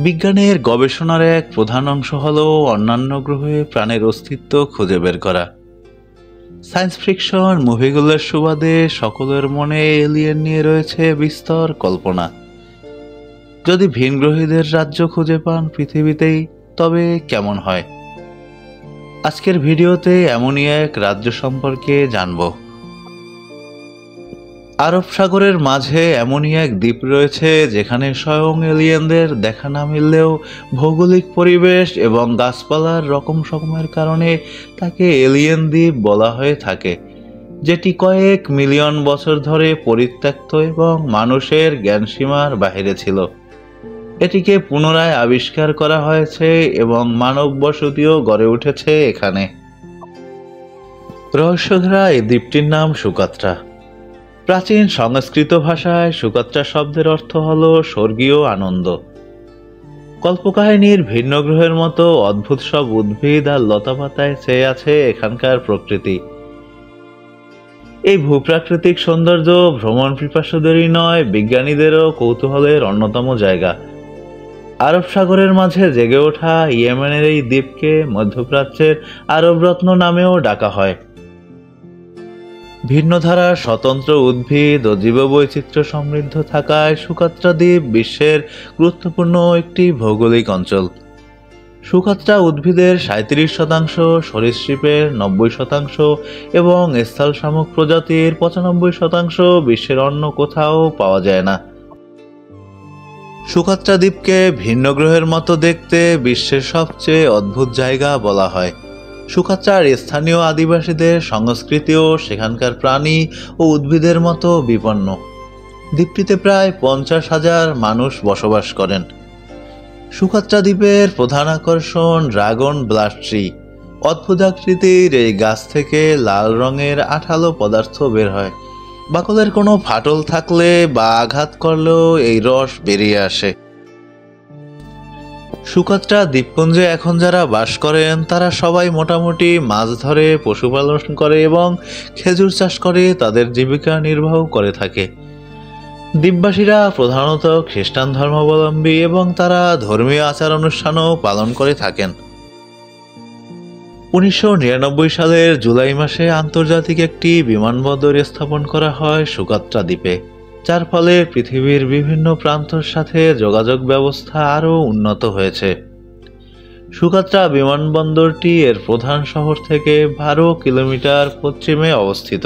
বিজ্ঞানের গবেষণার এক প্রধান অংশ হল অন্যান্য গ্রহে প্রাণের অস্তিত্ব খুঁজে বের করা। সায়েন্স ফিকশন মুভিগুলোর সুবাদে সকলের মনে এলিয়েন নিয়ে রয়েছে বিস্তর কল্পনা। যদি ভিনগ্রহীদের রাজ্য খুঁজে পান পৃথিবীতেই, তবে কেমন হয়? আজকের ভিডিওতে এমনই এক রাজ্য সম্পর্কে জানব। আরব সাগরের মাঝে এমনই এক দ্বীপ রয়েছে যেখানে স্বয়ং এলিয়েনদের দেখা না মিললেও ভৌগোলিক পরিবেশ এবং গাছপালার রকম সকমের কারণে তাকে এলিয়েন দ্বীপ বলা হয়ে থাকে, যেটি কয়েক মিলিয়ন বছর ধরে পরিত্যক্ত এবং মানুষের জ্ঞানসীমার বাইরে ছিল। এটিকে পুনরায় আবিষ্কার করা হয়েছে এবং মানব বসতিও গড়ে উঠেছে এখানে। রহস্যঘেরা এই দ্বীপটির নাম সুকাত্রা। প্রাচীন সংস্কৃত ভাষায় সুকাত্রা শব্দের অর্থ হল স্বর্গীয় আনন্দ। কল্পকাহিনীর ভিন্ন গ্রহের মতো অদ্ভুত সব উদ্ভিদ আর লতাপাতায় চেয়ে আছে এখানকার প্রকৃতি। এই ভূপ্রাকৃতিক সৌন্দর্য ভ্রমণ পিপাসুদেরই নয়, বিজ্ঞানীদেরও কৌতূহলের অন্যতম জায়গা। আরব সাগরের মাঝে জেগে ওঠা ইয়েমেনের এই দ্বীপকে মধ্যপ্রাচ্যের আরব রত্ন নামেও ডাকা হয়। ভিন্ন ধারার স্বতন্ত্র উদ্ভিদ ও জীববৈচিত্র্য সমৃদ্ধ থাকায় সুকাত্রা দ্বীপ বিশ্বের গুরুত্বপূর্ণ একটি ভৌগোলিক অঞ্চল। সুকাত্রা উদ্ভিদের 37%, সরীসৃপের 90% এবং স্থল শামুক প্রজাতির 95% বিশ্বের অন্য কোথাও পাওয়া যায় না। সুকাত্রা দ্বীপকে ভিন্ন গ্রহের মতো দেখতে বিশ্বের সবচেয়ে অদ্ভুত জায়গা বলা হয়। সুকাত্রার স্থানীয় আদিবাসীদের সংস্কৃতিও সেখানকার প্রাণী ও উদ্ভিদের মতো বিপন্ন। দ্বীপটিতে প্রায় 50,000 মানুষ বসবাস করেন। সুকাত্রা দ্বীপের প্রধান আকর্ষণ ড্রাগন ব্লাড ট্রি। অদ্ভুত আকৃতির এই গাছ থেকে লাল রঙের আঠালো পদার্থ বের হয়। বাকলের কোনো ফাটল থাকলে বা আঘাত করলেও এই রস বেরিয়ে আসে। সুকাত্রা দ্বীপপুঞ্জে এখন যারা বাস করেন তারা সবাই মোটামুটি মাছ ধরে, পশুপালন করে এবং খেজুর চাষ করে তাদের জীবিকা নির্বাহ করে থাকে। দ্বীপবাসীরা প্রধানত খ্রিস্টান ধর্মাবলম্বী এবং তারা ধর্মীয় আচার অনুষ্ঠানও পালন করে থাকেন। 1999 সালের জুলাই মাসে আন্তর্জাতিক একটি বিমানবন্দর স্থাপন করা হয় সুকাত্রা দ্বীপে, যার ফলে পৃথিবীর বিভিন্ন প্রান্তর সাথে যোগাযোগ ব্যবস্থা আরও উন্নত হয়েছে। সুকাত্রা বিমানবন্দরটি এর প্রধান শহর থেকে 12 কিলোমিটার পশ্চিমে অবস্থিত।